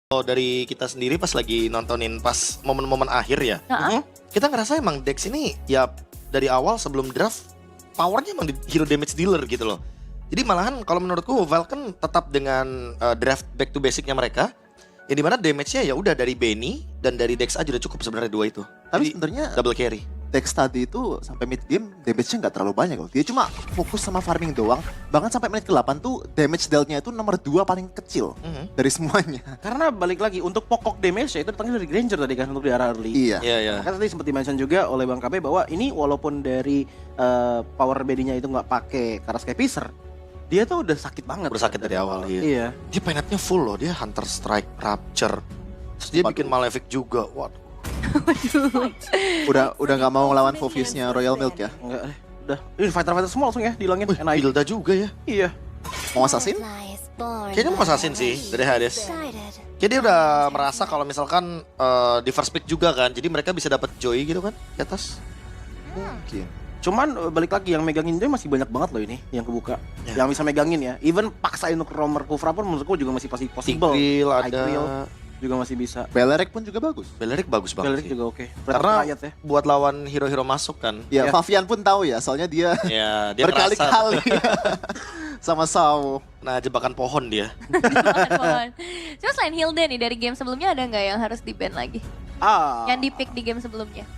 Kalau dari kita sendiri pas lagi nontonin pas momen-momen akhir ya, Heeh. kita ngerasa emang Dex ini ya dari awal sebelum draft powernya emang di hero damage dealer gitu loh. Jadi malahan kalau menurutku Falcon tetap dengan draft back to basicnya mereka, yang dimana damage-nya ya udah dari Benny dan dari Dex aja udah cukup sebenarnya dua itu. Tapi Jadi, sebenarnya double carry. Dex tadi itu sampai mid game damage-nya nggak terlalu banyak loh. Dia cuma fokus sama farming doang. Bahkan sampai menit ke-8 tuh damage dealt-nya itu nomor 2 paling kecil dari semuanya. Karena balik lagi untuk pokok damage ya itu datangnya dari Granger tadi kan untuk di arah early. Iya. Iya ya. Kan tadi sempat di-mention juga oleh Bang KB bahwa ini walaupun dari power BD-nya itu nggak pakai Karaskai Piscer, dia tuh udah sakit banget. Udah sakit dari awal, iya. Iya. Dia penetnya full loh, dia Hunter Strike, Rapture. Terus dia bikin Malefic juga. Waduh. Udah nggak mau ngelawan Fovius-nya Royal Milk ya. Enggak deh. Udah. Ini fighter-fighter semua langsung ya dihilangin. NI. Hilda juga ya. Iya. Mau assassin? Kayaknya mau assassin sih dari Hades. Jadi dia udah merasa kalau misalkan di first pick juga kan, jadi mereka bisa dapat Joy gitu kan di atas. Mungkin. Cuman balik lagi yang megangin dia masih banyak banget loh ini yang kebuka. Ya. Yang bisa megangin ya. Even paksain untuk Romer Kufra pun menurutku juga masih possible. Tigreal Tigreal ada. juga masih bisa. Beleric pun juga bagus. Beleric bagus banget Beleric sih. juga oke. Karena Rakyat ya. buat lawan hero-hero masuk kan. Ya, Ya. Favian pun tahu ya, soalnya dia Ya, dia berkali-kali merasa sama Sao. nah jebakan pohon dia. Pohon. Cuma selain Hilda nih dari game sebelumnya ada nggak yang harus di-ban lagi? Yang di-pick di game sebelumnya?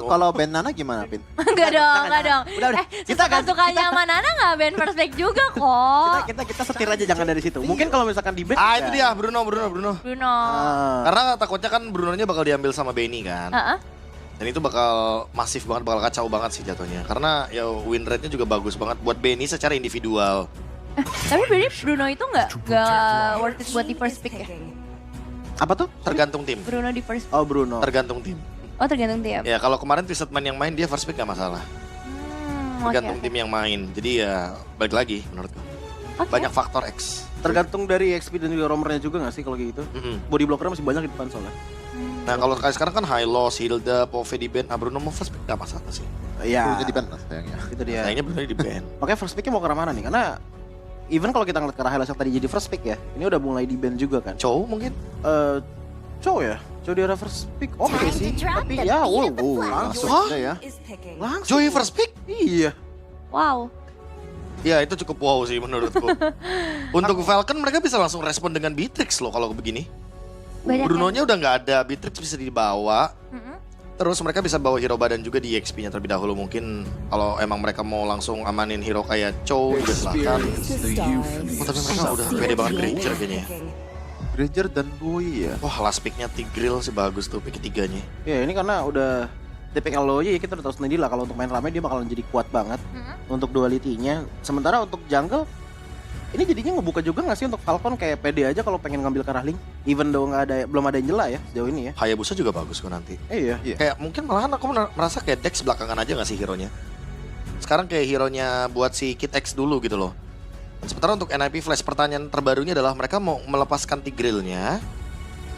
Kalau Ben Nana gimana, Pin? Enggak dong, enggak dong. Udah. Kita kan Suka-sukanya sama Nana nggak ban first pick juga kok. kita setir aja jangan dari situ. Mungkin kalau misalkan di ban. Ah itu dia Bruno. Bruno. Karena takutnya kan Brunonya bakal diambil sama Benny kan. Heeh. Dan itu bakal masif banget, bakal kacau banget sih jatuhnya. Karena ya win rate-nya juga bagus banget buat Benny secara individual. Tapi Bruno itu nggak worth it buat di first pick ya? Apa tuh? Tergantung tim. Bruno di first pick. Oh Bruno. Tergantung tim. Oh tergantung tim. Ya kalau kemarin Twisted Man yang main dia first pick gak masalah. Tergantung Oke. tim yang main. Jadi ya balik lagi menurutku. Oke. Banyak faktor X. Tergantung dari XP dan juga romernya juga nggak sih kalau gitu? Body blockernya masih banyak di depan soalnya. Nah kalau kayak sekarang kan High Loss, Hilda, Pove di ban, Bruno mau first pick gak masalah sih. Iya. Jadi di ban sayangnya. Itu dia. Sayangnya Bruno di ban. Makanya first picknya mau ke arah mana nih? Karena even kalau kita ngeliat ke arah Hylos yang tadi jadi first pick ya, ini udah mulai di ban juga kan. Chow mungkin? Cow ya? Cow di arah first pick oke sih. Tapi ya Langsung Hah? aja ya. langsung. Joy first pick? Iya. Wow. Ya itu cukup wow sih menurutku. Untuk Falcon mereka bisa langsung respon dengan Beatrix loh kalau begini. Banyak Brunonya udah nggak ada, Beatrix bisa dibawa. Mm-mm. Terus mereka bisa bawa hero badan juga di XP-nya terlebih dahulu. Mungkin kalau emang mereka mau langsung amanin hero kayak Chow juga silakan. Oh, tapi mereka udah pede banget Granger kayaknya ya. Granger dan Boy ya. Wah last pick-nya Tigreal sih bagus tuh pick ketiganya. Ya ini karena udah TPK low aja ya kita udah tahu sendiri lah kalau untuk main rame dia bakalan jadi kuat banget untuk duality-nya. Sementara untuk jungle ini jadinya ngebuka juga nggak sih untuk Falcon kayak pede aja kalau pengen ngambil ke arah link. Even though belum ada yang jela ya sejauh ini ya. Hayabusa juga bagus kok nanti. Iya. Kayak mungkin malahan aku merasa kayak Dex belakangan aja gak sih hero-nya. Sekarang kayak hero-nya buat si Kid X dulu gitu loh. Dan sementara untuk NIP Flash pertanyaan terbarunya adalah mereka mau melepaskan Tigreal-nya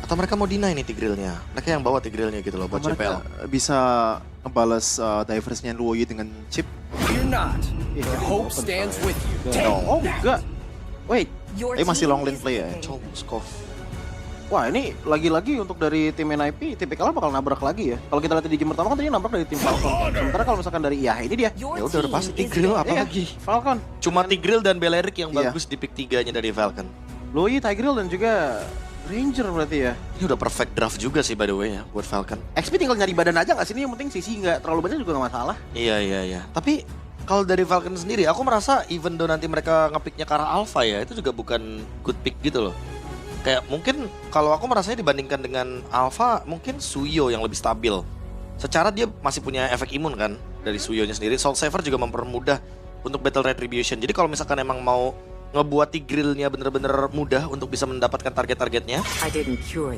atau mereka mau deny nih Tigreal-nya. Mereka yang bawa Tigreal-nya gitu loh buat CPL. Mereka bisa ngebales diversnya Luoyi dengan chip. Fear not. Hope stands with you. Oh enggak. Wait. Tapi masih long lane play ya. Chow, Skov. Wah ini lagi-lagi untuk dari tim NIP, TPK bakal nabrak lagi ya. Kalau kita lihat di game pertama kan tadi nabrak dari tim Falcon. Sementara kalau misalkan dari ya ini dia. Ya udah pasti Tigreal apa Iya, lagi? Falcon. Cuma Tigreal dan Beleric yang Iya. bagus di pick 3-nya dari Falcon. Luoyi, Tigreal dan juga Ranger berarti ya. Ini udah perfect draft juga sih by the way ya buat Falcon. XP tinggal nyari badan aja nggak sih? Ini yang penting sisi nggak terlalu banyak juga nggak masalah. Iya. Tapi kalau dari Falcon sendiri, aku merasa even though nanti mereka ngepicknya ke arah Alpha ya, itu juga bukan good pick gitu loh. Kayak mungkin kalau aku merasanya dibandingkan dengan Alpha, mungkin Suyo yang lebih stabil. Secara dia masih punya efek imun kan dari Suyonya sendiri. Soul Saver juga mempermudah untuk Battle Retribution. Jadi kalau misalkan emang mau ngebuat Tigreal-nya bener-bener mudah untuk bisa mendapatkan target-targetnya,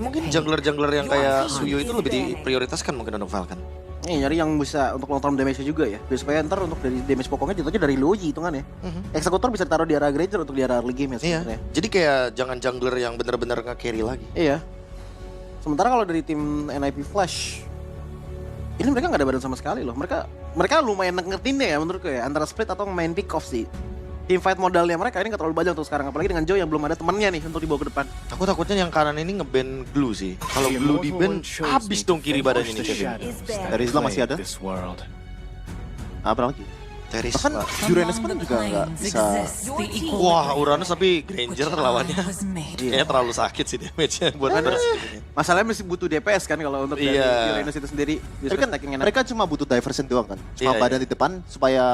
mungkin jungler-jungler yang kayak Suyo itu lebih diprioritaskan mungkin untuk Falcon. Nih nyari yang bisa untuk long term damage juga ya. Biar supaya ntar untuk dari damage pokoknya jatuhnya dari Luoyi hitungan ya. Executor bisa ditaruh di arah Granger untuk di arah early game ya Iya. sebenarnya. Jadi kayak jangan jungler yang bener-bener nge-carry lagi. Iya. Sementara kalau dari tim NIP Flash ini mereka nggak ada badan sama sekali loh. Mereka lumayan ngertiin ya menurutku ya antara split atau main pick off sih. teamfight modalnya mereka ini nggak terlalu banyak untuk sekarang, apalagi dengan Joe yang belum ada temannya nih untuk dibawa ke depan. Aku takutnya yang kanan ini nge-ban Glue sih. Kalau Glue di-ban, habis dong kiri badannya nih Kevin. Terizla masih ada. Apa lagi? Terizla. Bahkan Uranus pun juga nggak bisa. Wah, Uranus tapi Granger lawannya. Kayaknya terlalu sakit sih damage-nya buat bersih. Masalahnya masih butuh DPS kan kalau untuk dari Iya. Uranus itu sendiri. Tapi kan mereka cuma butuh diversion doang kan. Cuma Iya, badan di depan supaya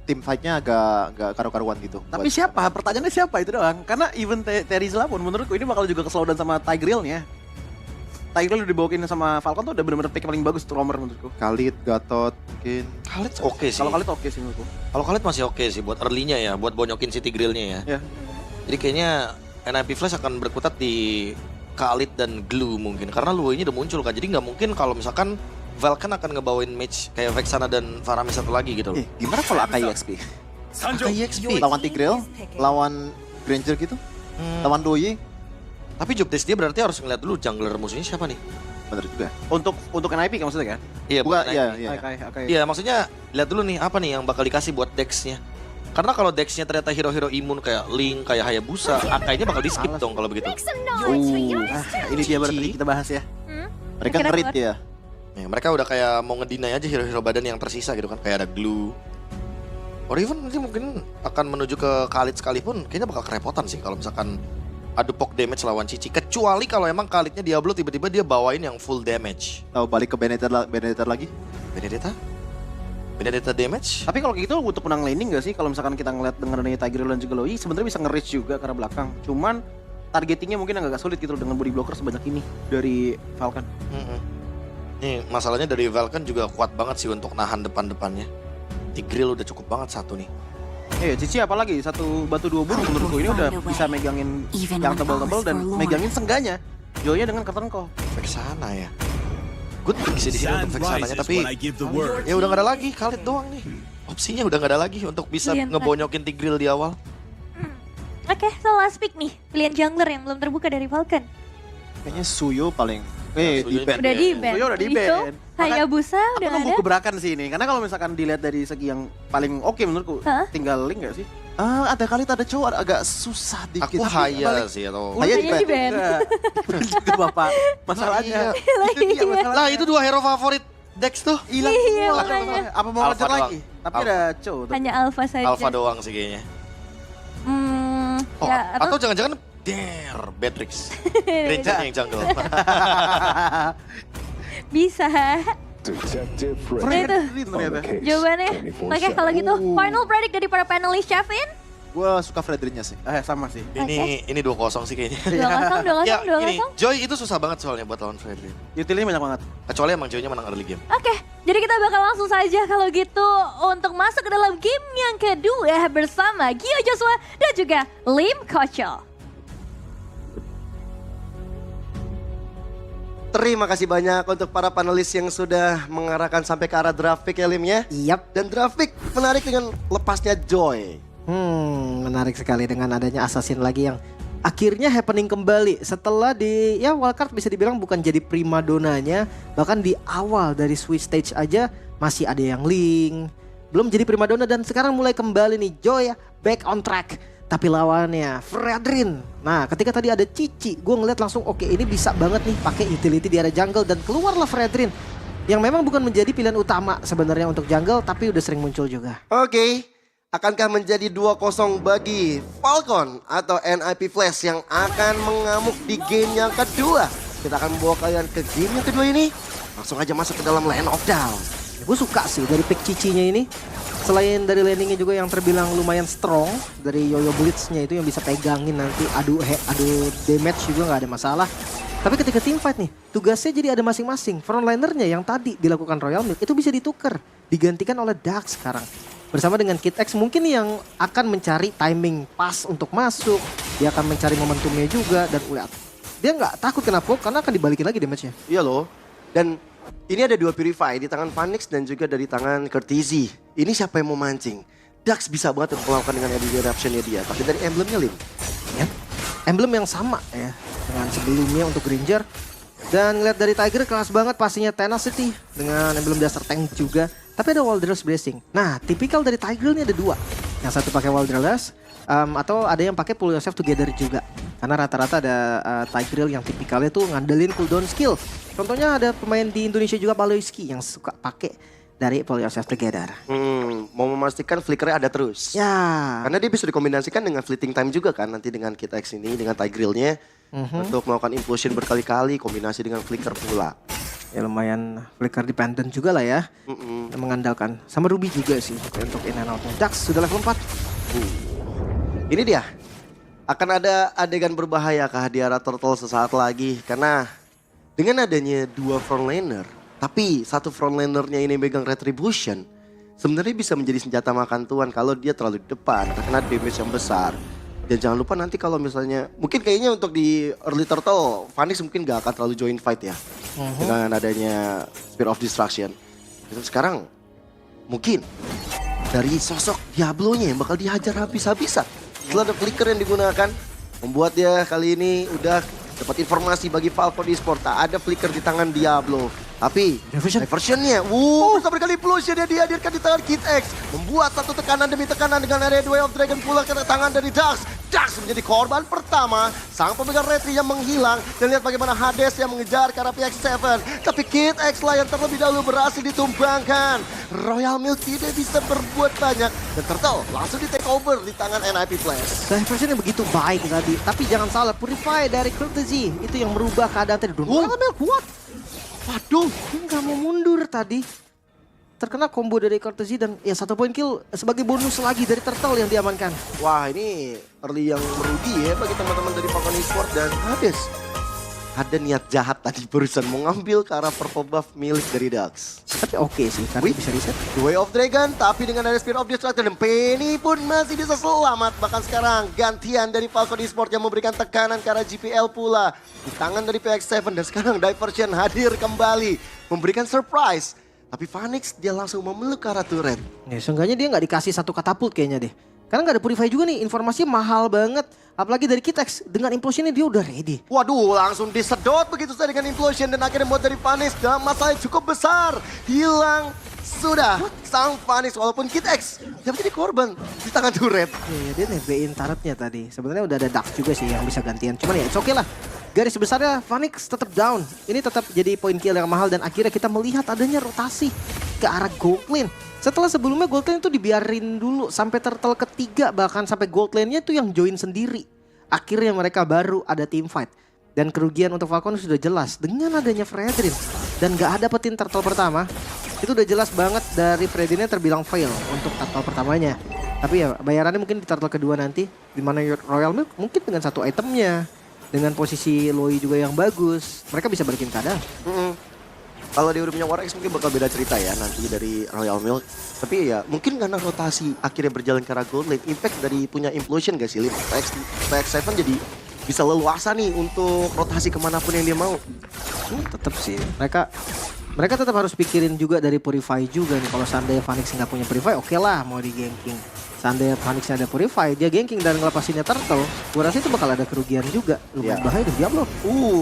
tim fight-nya agak karu-karuan gitu. Tapi siapa? Pertanyaannya siapa itu doang. Karena even Terizla pun menurutku ini bakal juga keslowdown sama Tigreal-nya. Tigreal udah dibawain sama Falcon tuh udah bener-bener pick paling bagus tuh roamer menurutku. Khalid, Gatot, mungkin. Khalid oke sih. Kalau Khalid oke sih menurutku. Kalau Khalid masih oke sih buat early-nya ya, buat bonyokin City Grill-nya ya. Ya. Jadi kayaknya NIP Flash akan berkutat di Khalid dan Glue mungkin. Karena Luo ini udah muncul kan, jadi nggak mungkin kalau misalkan Vulcan akan ngebawain match kayak Vexana dan Faramis satu lagi gitu loh. Gimana kalau Akai XP? Akai XP. Lawan Tigreal, lawan Granger gitu, lawan Doye, Tapi job desk dia berarti harus ngeliat dulu jungler musuhnya siapa nih. bener juga. Untuk NIP kan maksudnya kan? Iya, Bukan, bukan iya, NIP. iya. Oke. Iya, maksudnya lihat dulu nih apa nih yang bakal dikasih buat decksnya. Karena kalau decksnya ternyata hero-hero imun kayak Link, kayak Hayabusa, Akainya bakal di skip dong kalau begitu. Ini dia baru tadi kita bahas ya. Mereka Kira-kira ngerit buat- ya. Ya, mereka udah kayak mau ngedinai aja hero-hero badan yang tersisa gitu kan, kayak ada Glue. Or even nanti mungkin akan menuju ke Khalid sekalipun, kayaknya bakal kerepotan sih kalau misalkan adu pok damage lawan Cici. Kecuali kalau emang Khalidnya Diablo tiba-tiba dia bawain yang full damage. Tahu balik ke Benedetta lagi? Benedetta damage? Tapi kalau gitu butuh penang laning gak sih? Kalau misalkan kita ngeliat dengan adanya Tigreal dan juga Loi, sebenarnya bisa nge-reach juga ke arah belakang. Cuman targetingnya mungkin agak sulit gitu dengan body blocker sebanyak ini dari Falcon. Nih masalahnya dari Vulcan juga kuat banget sih untuk nahan depan-depannya. Tigreal udah cukup banget satu nih. Cici apalagi satu batu dua burung menurutku ini udah bisa megangin yang tebal-tebal dan megangin sengganya. Joya dengan curtain call. Vexana ya. Good bisa di sini Sand untuk Vexananya rises tapi when I give the word. ya udah gak ada lagi Khalid doang nih. Opsinya udah gak ada lagi untuk bisa Pilihan ngebonyokin Tigreal di awal. Oke, so last pick nih. Pilihan jungler yang belum terbuka dari Falcon. Kayaknya Suyo paling. Suyo Di ban. Udah di ban. Suyo udah di ban. Hayabusa Aku udah nunggu ada. gebrakan sih ini, karena kalau misalkan dilihat dari segi yang paling oke menurutku, Hah? tinggal Link gak sih? Ada Khalid, ada cowok agak susah dikit. Aku Haya sih atau Haya Kayaknya di ban. Itu bapak masalahnya. Nah, Itu dia masalahnya. lah itu dua hero favorit Dex tuh. Hilang Iya, semua. makanya. Apa mau Alpha ngejar doang. lagi? Tapi Alpha. ada Cho. Hanya Alpha saja. Alpha doang sih kayaknya. Oh, Ya, atau jangan-jangan Beatrix. Granger yang jungle. bisa. Detective Nah, Fred itu Green on the ternyata. case. jawabannya. Oke, kalau gitu final predict dari para panelis Chefin. Gue suka Fredrinnya sih. Sama sih. Ini 2-0 sih kayaknya. 2-0, Ya, 2-0, ini 2-0. Joy itu susah banget soalnya buat lawan Fredrin. Utility banyak banget. Kecuali emang Joy-nya menang early game. Oke, jadi kita bakal langsung saja kalau gitu untuk masuk ke dalam game yang kedua bersama Gio Joshua dan juga Lim Kocho. Terima kasih banyak untuk para panelis yang sudah mengarahkan sampai ke arah draft pick ya Lim ya. Yap, Dan draft pick menarik dengan lepasnya Joy. menarik sekali dengan adanya Assassin lagi yang akhirnya happening kembali setelah di ya wildcard bisa dibilang bukan jadi primadonanya, bahkan di awal dari switch stage aja masih ada yang Link, belum jadi primadona dan sekarang mulai kembali nih Joy back on track. Tapi lawannya Fredrin. Nah, ketika tadi ada Cici, gue ngeliat langsung oke ini bisa banget nih pakai utility di area jungle dan keluarlah Fredrin yang memang bukan menjadi pilihan utama sebenarnya untuk jungle tapi udah sering muncul juga. Oke, akankah menjadi 2-0 bagi Falcon atau NIP Flash yang akan mengamuk di game yang kedua? Kita akan membawa kalian ke game yang kedua ini. Langsung aja masuk ke dalam Land of Dawn. Gue suka sih dari pick Cicinya ini. Selain dari landingnya juga yang terbilang lumayan strong, dari Yoyo Blitznya itu yang bisa pegangin nanti adu damage juga nggak ada masalah. Tapi ketika team fight nih, tugasnya jadi ada masing-masing. Frontlinernya yang tadi dilakukan Royal Milk itu bisa ditukar, digantikan oleh Dark sekarang. Bersama dengan Kid X mungkin yang akan mencari timing pas untuk masuk. Dia akan mencari momentumnya juga dan lihat. Dia nggak takut kena poke karena akan dibalikin lagi damage-nya. Iya loh. Dan ini ada dua Purify di tangan Phoenix dan juga dari tangan Courtesy. Ini siapa yang mau mancing? Dax bisa banget untuk melakukan dengan Edge Eruption-nya dia. Tapi dari emblemnya Lim. Ya, emblem yang sama ya dengan sebelumnya untuk Granger. Dan lihat dari Tiger kelas banget pastinya Tenacity dengan emblem dasar tank juga. Tapi ada Walder's Blessing. Nah, tipikal dari Tiger ini ada dua. Yang satu pakai Wildreless, atau ada yang pakai Pull Yourself Together juga. Karena rata-rata ada Tigreal yang tipikalnya tuh ngandelin cooldown skill. Contohnya ada pemain di Indonesia juga Paloyski yang suka pakai dari Pull Yourself Together. Mau memastikan flickernya ada terus. Ya. Karena dia bisa dikombinasikan dengan fleeting time juga kan nanti dengan Kid X ini dengan Tigreal-nya untuk melakukan implosion berkali-kali kombinasi dengan flicker pula. Ya lumayan flicker dependent juga lah ya. Mengandalkan. Sama Ruby juga sih untuk in and out-nya. Dax sudah level 4. Ini dia. Akan ada adegan berbahaya kah di arah Turtle sesaat lagi karena dengan adanya dua frontlaner, tapi satu frontlanernya ini megang Retribution, sebenarnya bisa menjadi senjata makan tuan kalau dia terlalu di depan, terkena damage yang besar. Dan jangan lupa nanti kalau misalnya, mungkin kayaknya untuk di early Turtle, Phoenix mungkin gak akan terlalu join fight ya. Dengan adanya Spear of Destruction. Dan sekarang mungkin dari sosok Diablo-nya yang bakal dihajar habis-habisan. Setelah ada flicker yang digunakan, membuat dia kali ini udah dapat informasi bagi Falcon Esports. Tak ada flicker di tangan Diablo. Tapi diversionnya, bisa berkali implosion yang dihadirkan di tangan Kid X. Membuat satu tekanan demi tekanan dengan area Way of Dragon pula ke tangan dari Dax. Dax menjadi korban pertama. Sang pemegang retri yang menghilang. Dan lihat bagaimana Hades yang mengejar ke arah PX7. Tapi Kid X lah yang terlebih dahulu berhasil ditumbangkan. Royal Milk tidak bisa berbuat banyak. Dan Turtle langsung di take over di tangan NIP Flash. Diversionnya begitu baik tadi. Tapi jangan salah, Purify dari Courtesy itu yang merubah keadaan tadi. What? Waduh, Dia nggak mau mundur tadi. Terkena combo dari Courtesy dan ya 1 point kill sebagai bonus lagi dari Turtle yang diamankan. wah ini early yang merugi ya bagi teman-teman dari Falcon Esports dan Hades. Ada niat jahat tadi barusan mau ngambil ke arah purple buff milik dari Dax. Tapi oke sih, karena bisa reset. The Way of Dragon, tapi dengan ada Spear of Destruction dan Penny pun masih bisa selamat. Bahkan sekarang gantian dari Falcon Esports yang memberikan tekanan ke arah GPL pula. Di tangan dari PX7 dan sekarang Diversion hadir kembali. Memberikan surprise. Tapi Phoenix dia langsung memeluk ke arah turret. Ya, seenggaknya dia nggak dikasih satu katapult kayaknya deh. Karena nggak ada Purify juga nih, informasinya mahal banget. Apalagi dari Kitex, dengan implosionnya dia udah ready. Waduh, langsung disedot begitu saja dengan implosion dan akhirnya buat dari Phoenix dalam masalah yang cukup besar. Hilang sudah sang Phoenix walaupun Kid X yang menjadi korban di tangan turret. Ya, dia nebein turretnya tadi. Sebenarnya udah ada Dax juga sih yang bisa gantian. Cuman ya it's okay lah. Garis besarnya Phoenix tetap down. Ini tetap jadi poin kill yang mahal dan akhirnya kita melihat adanya rotasi ke arah gold lane. Setelah sebelumnya gold lane itu dibiarin dulu sampai turtle ketiga, bahkan sampai gold lane-nya itu yang join sendiri. Akhirnya mereka baru ada team fight. Dan kerugian untuk Falcon sudah jelas dengan adanya Fredrin. Dan gak ada petin turtle pertama. Itu udah jelas banget dari Fredrinnya terbilang fail untuk turtle pertamanya. Tapi ya bayarannya mungkin di turtle kedua nanti. Dimana Royal Milk mungkin dengan satu itemnya. Dengan posisi Loi juga yang bagus. Mereka bisa balikin keadaan. Kalau dia udah punya War X mungkin bakal beda cerita ya nanti dari Royal Milk. Tapi ya mungkin karena rotasi akhirnya berjalan ke arah gold lane. Impact dari punya implosion gak sih Lim? PX7 jadi bisa leluasa nih untuk rotasi kemanapun yang dia mau. Tetap sih. Mereka tetap harus pikirin juga dari Purify juga nih. Kalau seandainya Phoenix nggak punya Purify, oke lah mau di ganking. Seandainya Phoenix ada Purify, dia ganking dan ngelepasinnya Turtle. Gue rasa itu bakal ada kerugian juga. Lumayan bahaya dari Diablo.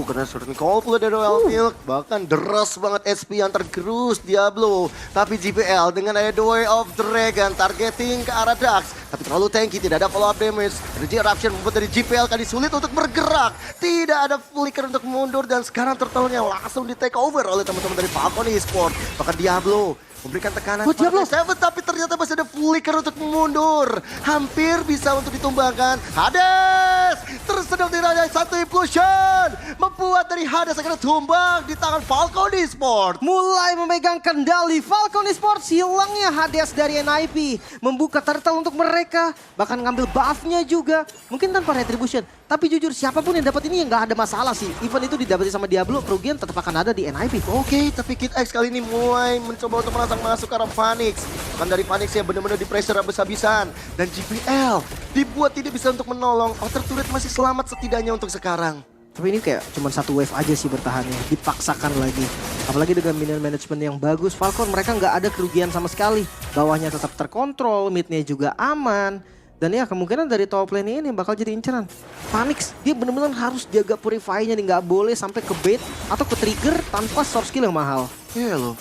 Kena certain call pula dari Royal Milk. Bahkan deras banget SP yang tergerus Diablo. Tapi GPL dengan ada The Way of Dragon targeting ke arah Dax. Tapi terlalu tanky, tidak ada follow up damage. Energy Eruption membuat dari GPL kali sulit untuk bergerak. Tidak ada flicker untuk mundur dan sekarang Turtle-nya langsung di take over oleh teman-teman dari Falcon Esports. Bahkan Diablo memberikan tekanan kepada Seven, tapi ternyata masih ada flicker untuk mundur. Hampir bisa untuk ditumbangkan. Hades tersedot di raja satu implosion. Membuat dari Hades akhirnya tumbang di tangan Falcon Esports. Mulai memegang kendali Falcon Esports. Hilangnya Hades dari NIP. Membuka Turtle untuk mereka. Bahkan ngambil buff-nya juga. Mungkin tanpa Retribution. Tapi jujur siapapun yang dapat ini ya nggak ada masalah sih. Even itu didapati sama Diablo, kerugian tetap akan ada di NIP. Oke, tapi Kid X kali ini mulai mencoba untuk merangsang masuk ke arah Phoenix. Kan dari Phoenix ya benar-benar di pressure habis-habisan. Dan GPL dibuat tidak bisa untuk menolong. Outer turret masih selamat setidaknya untuk sekarang. Tapi ini kayak cuma satu wave aja sih bertahannya. Dipaksakan lagi. Apalagi dengan minion management yang bagus. Falcon mereka nggak ada kerugian sama sekali. Bawahnya tetap terkontrol, midnya juga aman. Dan ya kemungkinan dari top lane ini bakal jadi inceran. Phoenix dia benar-benar harus jaga Purify-nya nih. Nggak boleh sampai ke bait atau ke trigger tanpa source skill yang mahal. Iya loh.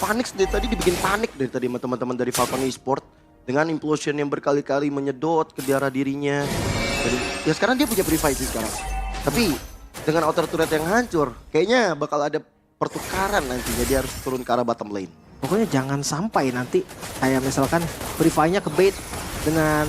Phoenix dari tadi dibikin panik dari tadi sama teman-teman dari Falcon Esports. Dengan implosion yang berkali-kali menyedot ke daerah dirinya. Dan, ya sekarang dia punya Purify sih sekarang. Tapi dengan outer turret yang hancur, kayaknya bakal ada pertukaran nantinya. Dia harus turun ke arah bottom lane. Pokoknya jangan sampai nanti kayak misalkan Purify-nya ke bait dengan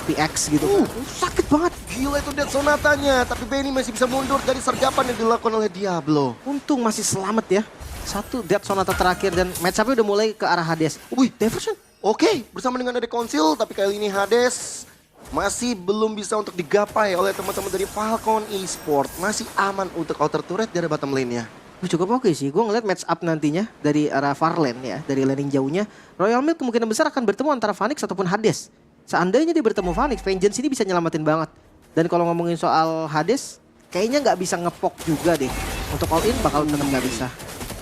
PX gitu. Sakit banget. Gila itu Death Sonatanya, tapi Benny masih bisa mundur dari sergapan yang dilakukan oleh Diablo. Untung masih selamat ya. Satu Death Sonata terakhir dan match up-nya udah mulai ke arah Hades. Wih, Diversion. Oke, bersama dengan ada Konsil, tapi kali ini Hades masih belum bisa untuk digapai oleh teman-teman dari Falcon Esport. Masih aman untuk outer turret dari bottom lane-nya. Cukup oke sih, gue ngeliat match up nantinya dari arah far lane ya, dari laning jauhnya. Royal Milk kemungkinan besar akan bertemu antara Phoenix ataupun Hades. Seandainya dia bertemu Phoenix, Vengeance ini bisa nyelamatin banget. Dan kalau ngomongin soal Hades, kayaknya nggak bisa ngepok juga deh. Untuk all in bakal tetap nggak bisa.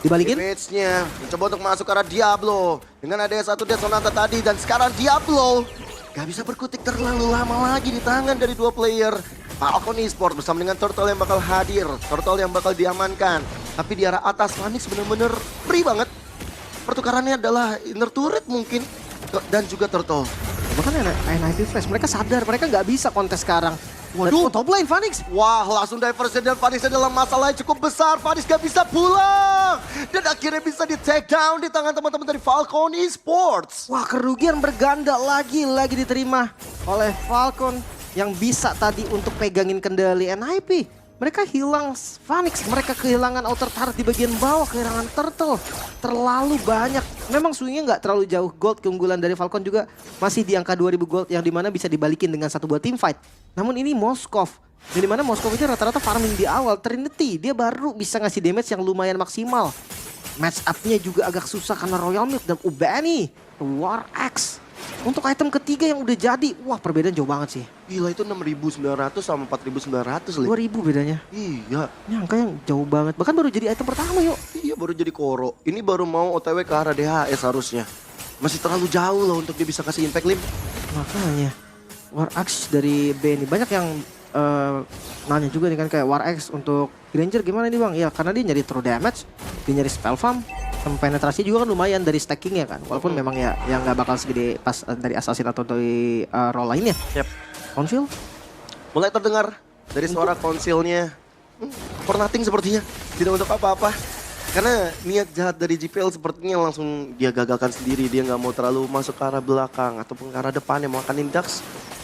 Dibalikin? Damage-nya mencoba untuk masuk ke arah Diablo. Dengan ada satu Death Sonata tadi dan sekarang Diablo gak bisa berkutik terlalu lama lagi di tangan dari dua player. Falcon Esport bersama dengan Turtle yang bakal hadir. Turtle yang bakal diamankan. Tapi di arah atas Phoenix bener-bener free banget. Pertukarannya adalah inner turret mungkin. Dan juga Turtle. Bahkan NIP Flash, mereka sadar mereka nggak bisa kontes sekarang. Waduh. Top lane Phoenix. Wah, langsung diversion dan Phoenix dalam masalah yang cukup besar. Phoenix gak bisa pulang. Dan akhirnya bisa di take down di tangan teman-teman dari Falcon Esports. Wah, kerugian berganda lagi diterima oleh Falcon yang bisa tadi untuk pegangin kendali NIP. Mereka hilang Phoenix, mereka kehilangan outer turret di bagian bawah, kehilangan Turtle. Terlalu banyak. Memang swingnya nggak terlalu jauh. Gold keunggulan dari Falcon juga masih di angka 2000 gold yang dimana bisa dibalikin dengan satu buah team fight. Namun ini Moskov. Yang dimana Moskov itu rata-rata farming di awal. Trinity, dia baru bisa ngasih damage yang lumayan maksimal. Match up-nya juga agak susah karena Royal Milk dan Ubani. War Axe. Untuk item ketiga yang udah jadi, wah perbedaan jauh banget sih. Gila itu 6.900 sama 4.900 2000 bedanya. Iya. Ini angka yang jauh banget. Bahkan baru jadi item pertama yuk. Iya baru jadi Koro. Ini baru mau OTW ke arah DHS harusnya. Masih terlalu jauh loh untuk dia bisa kasih impact lim. Makanya War Axe dari Benny. Banyak yang nanya juga nih kan kayak War Axe untuk Granger gimana nih bang? Ya karena dia nyari true damage, dia nyari spell farm, sama penetrasi juga kan lumayan dari stackingnya kan. Walaupun memang ya yang nggak bakal segede pas dari Assassin atau dari role lainnya. Yep. Konsil? Mulai terdengar dari suara konsilnya. For nothing sepertinya. Tidak untuk apa-apa. Karena niat jahat dari GPL sepertinya langsung dia gagalkan sendiri. Dia nggak mau terlalu masuk ke arah belakang ataupun ke arah depan yang makan Indax.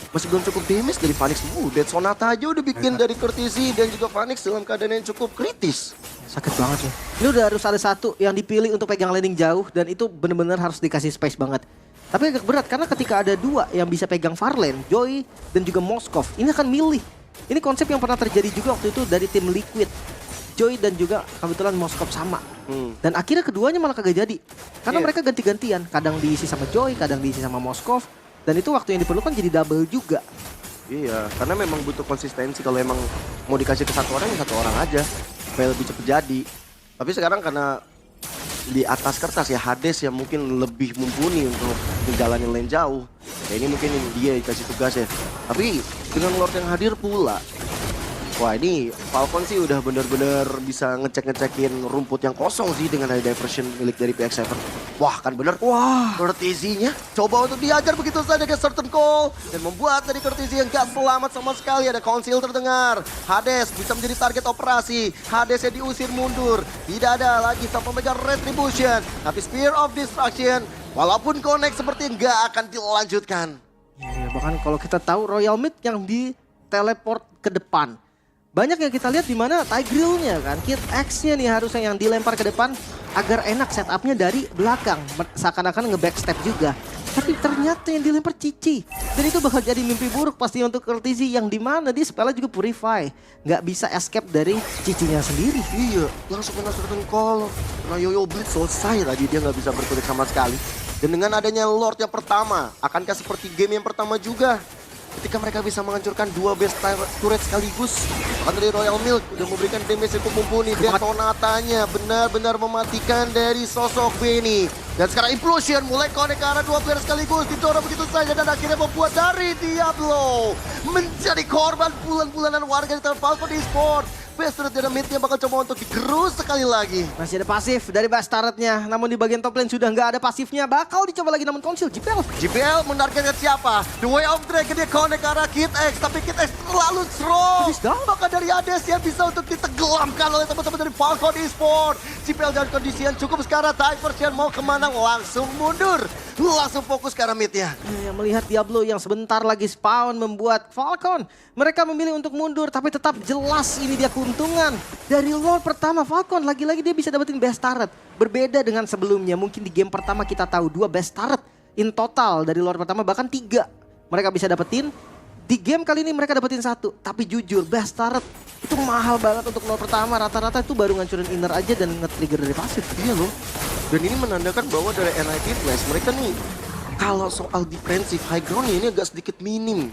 Masih belum cukup damage dari Phoenix. Death Sonata aja udah bikin dari Courtesy dan juga Phoenix dalam keadaan yang cukup kritis. Sakit banget ya. Ini udah harus ada satu yang dipilih untuk pegang landing jauh dan itu bener-bener harus dikasih space banget. Tapi agak berat karena ketika ada dua yang bisa pegang far lane, Joy dan juga Moskov, ini akan milih. Ini konsep yang pernah terjadi juga waktu itu dari tim Liquid. Joy dan juga kebetulan Moskov sama. Dan akhirnya keduanya malah kagak jadi. Karena mereka ganti-gantian. Kadang diisi sama Joy, kadang diisi sama Moskov. Dan itu waktu yang diperlukan jadi double juga. Iya, karena memang butuh konsistensi. Kalau emang mau dikasih ke satu orang, ya satu orang aja. Supaya lebih cepat jadi. Tapi sekarang karena di atas kertas ya Hades yang mungkin lebih mumpuni untuk menjalani lane jauh. Ya ini mungkin dia dikasih tugas ya. Tapi dengan Lord yang hadir pula. Wah ini Falcon sih udah bener-bener bisa ngecek-ngecekin rumput yang kosong sih dengan ada diversion milik dari PX7. Wah kan bener. Wah Courtesy-nya coba untuk diajar begitu saja ke certain call. Dan membuat dari Courtesy yang gak selamat sama sekali. Ada konsil terdengar. Hades bisa menjadi target operasi. Hades yang diusir mundur. Tidak ada lagi sang pemegang retribution. Tapi Spear of Destruction walaupun connect seperti gak akan dilanjutkan. Iya, bahkan kalau kita tahu Royal Mid yang di teleport ke depan. Banyak yang kita lihat di mana Tigreal-nya kan, Kid X-nya nih harusnya yang dilempar ke depan agar enak setupnya dari belakang, seakan-akan nge-backstep juga. Tapi ternyata yang dilempar Cici. Dan itu bakal jadi mimpi buruk pasti untuk Courtesy yang dimana dia spellnya juga Purify. Nggak bisa escape dari Cicinya sendiri. Iya, langsung kena certain call. Karena Yoyo Blitz selesai tadi dia nggak bisa berkutik sama sekali. Dan dengan adanya Lord yang pertama, akankah seperti game yang pertama juga? Ketika mereka bisa menghancurkan dua base turret sekaligus. Bahkan dari Royal Milk udah memberikan damage yang cukup mumpuni. Death Sonatanya benar-benar mematikan dari sosok Benny. Dan sekarang Implosion mulai connect ke arah dua player sekaligus. Didorong begitu saja dan akhirnya membuat dari Diablo menjadi korban bulan-bulanan warga di tangan Falcon Esports. Best Turret dan midnya bakal coba untuk digerus sekali lagi. Masih ada pasif dari Best Turret-nya, namun di bagian top lane sudah nggak ada pasifnya. Bakal dicoba lagi namun Konsil, JPL. JPL menargetkan siapa? The Way of Dragon dia connect ke arah Kid X, tapi Kid X terlalu strong. Habis dah. Maka dari Hades yang bisa untuk ditenggelamkan oleh teman-teman dari Falcon Esports. JPL dalam kondisi yang cukup sekarang, Diversion mau kemana? Langsung mundur. Langsung fokus ke arah midnya. Melihat Diablo yang sebentar lagi spawn membuat Falcon. Mereka memilih untuk mundur, tapi tetap jelas ini dia keuntungan. Dari lore pertama Falcon, lagi-lagi dia bisa dapetin Best Turret. Berbeda dengan sebelumnya, mungkin di game pertama kita tahu 2 Best Turret. In total dari lore pertama bahkan 3 mereka bisa dapetin. Di game kali ini mereka dapetin 1. Tapi jujur, Best Turret itu mahal banget untuk lore pertama. Rata-rata itu baru ngancurin inner aja dan nge-trigger dari pasif. Iya loh. Dan ini menandakan bahwa dari NIP Flash mereka nih kalau soal defensif high ground ini agak sedikit minim.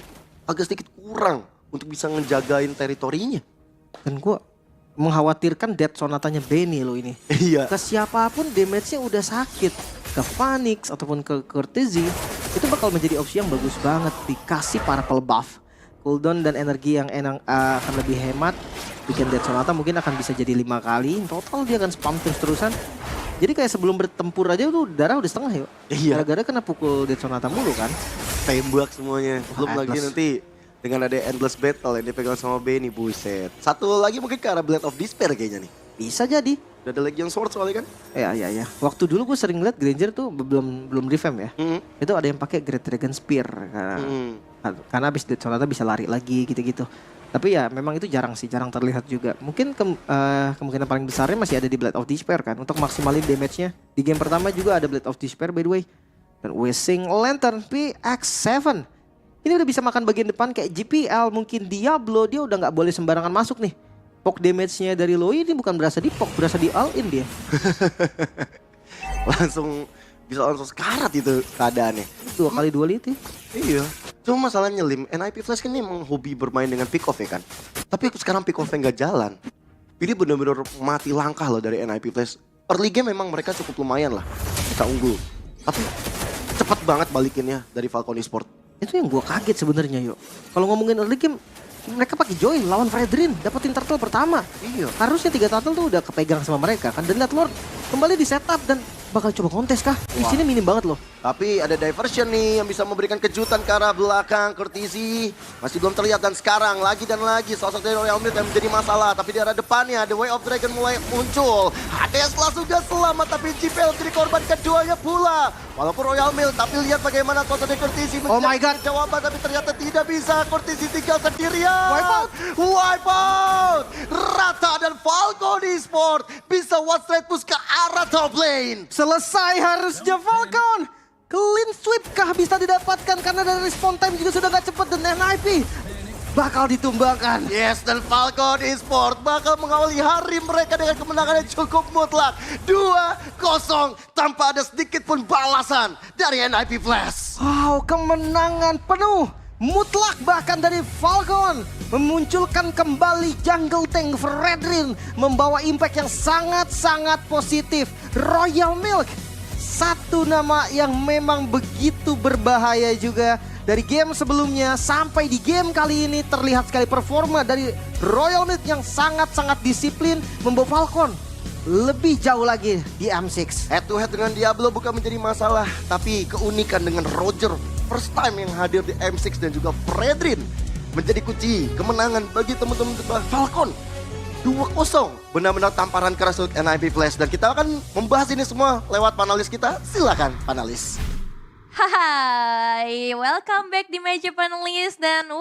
Agak sedikit kurang untuk bisa ngejagain teritorinya. Dan gue mengkhawatirkan Death Sonatanya Benny loh ini. Iya. Ke siapapun damage-nya udah sakit. Ke Phoenix ataupun ke Courtesy, itu bakal menjadi opsi yang bagus banget. Dikasih Purple buff. Cooldown dan energi yang akan lebih hemat. Bikin Death Sonata mungkin akan bisa jadi 5 kali. In total dia akan spam terus-terusan. Jadi kayak sebelum bertempur aja tuh darah udah setengah yuk. Iya. Gara-gara kena pukul Death Sonata mulu kan. Tembak semuanya. Belum lagi Endless. nanti dengan ada Endless Battle yang dipegang sama Benny, buset. Satu lagi mungkin ke arah Blade of Despair kayaknya nih. Bisa jadi. Udah ada Legion Sword soalnya kan? Ya. Waktu dulu gue sering lihat Granger tuh belum revamp ya. Itu ada yang pakai Great Dragon Spear karena abis Death Sonata bisa lari lagi gitu-gitu. Tapi ya memang itu jarang terlihat juga. Mungkin kemungkinan paling besarnya masih ada di Blade of Despair kan untuk maksimalin damage-nya. Di game pertama juga ada Blade of Despair by the way. Dan Wishing Lantern PX7. Ini udah bisa makan bagian depan kayak GPL, mungkin Diablo dia udah nggak boleh sembarangan masuk nih. Poke damage-nya dari Loi ini bukan berasa di poke, berasa di all in dia. Bisa langsung sekarat itu keadaannya. 2 kali duality. Iya. Cuma masalahnya Lim, NIP Flash kan ini emang hobi bermain dengan pick off ya kan. Tapi sekarang pick off-nya nggak jalan. Ini benar-benar mati langkah loh dari NIP Flash. Early game memang mereka cukup lumayan lah, bisa unggul. Tapi cepat banget balikinnya dari Falcon Esports. Itu yang gue kaget sebenarnya yuk. Kalau ngomongin early game, mereka pakai Joy lawan Fredrin, dapetin turtle pertama. Iya. Harusnya 3 turtle tuh udah kepegang sama mereka kan. Dan lihat Lord kembali di setup dan bakal coba kontes kah? Di sini minim banget loh. Tapi ada diversion nih yang bisa memberikan kejutan ke arah belakang. Courtesy masih belum terlihat dan sekarang lagi dan lagi sosok dari Royal Milk yang menjadi masalah. Tapi di arah depannya The Way of Dragon mulai muncul. Hades langsung gak selamat tapi JPL jadi korban keduanya pula. Walaupun Royal Milk tapi lihat bagaimana sosok dari Courtesy Oh my God. jawaban tapi ternyata tidak bisa. Courtesy tinggal sendirian. Wipe out. Rata dan Falcon Esports bisa one straight push ke arah top lane. Selesai harusnya Falcon. Clean sweep kah bisa didapatkan karena dari respawn time juga sudah gak cepet dan NIP bakal ditumbangkan. Yes, dan Falcon Esports bakal mengawali hari mereka dengan kemenangan yang cukup mutlak. 2-0 tanpa ada sedikit pun balasan dari NIP Flash. Wow, kemenangan penuh. Mutlak bahkan dari Falcon. Memunculkan kembali jungle tank Fredrin. Membawa impact yang sangat-sangat positif. Royal Milk. Satu nama yang memang begitu berbahaya juga. Dari game sebelumnya sampai di game kali ini terlihat sekali performa dari Royal Milk yang sangat-sangat disiplin. Membawa Falcon lebih jauh lagi di M6. Head to head dengan Diablo bukan menjadi masalah. Tapi keunikan dengan Roger first time yang hadir di M6 dan juga Fredrin menjadi kunci kemenangan bagi teman-teman Falcon. 2-0 benar-benar tamparan keras untuk NIP Flash. Dan kita akan membahas ini semua lewat panelis kita. Silakan panelis. Hai, welcome back di meja panelis dan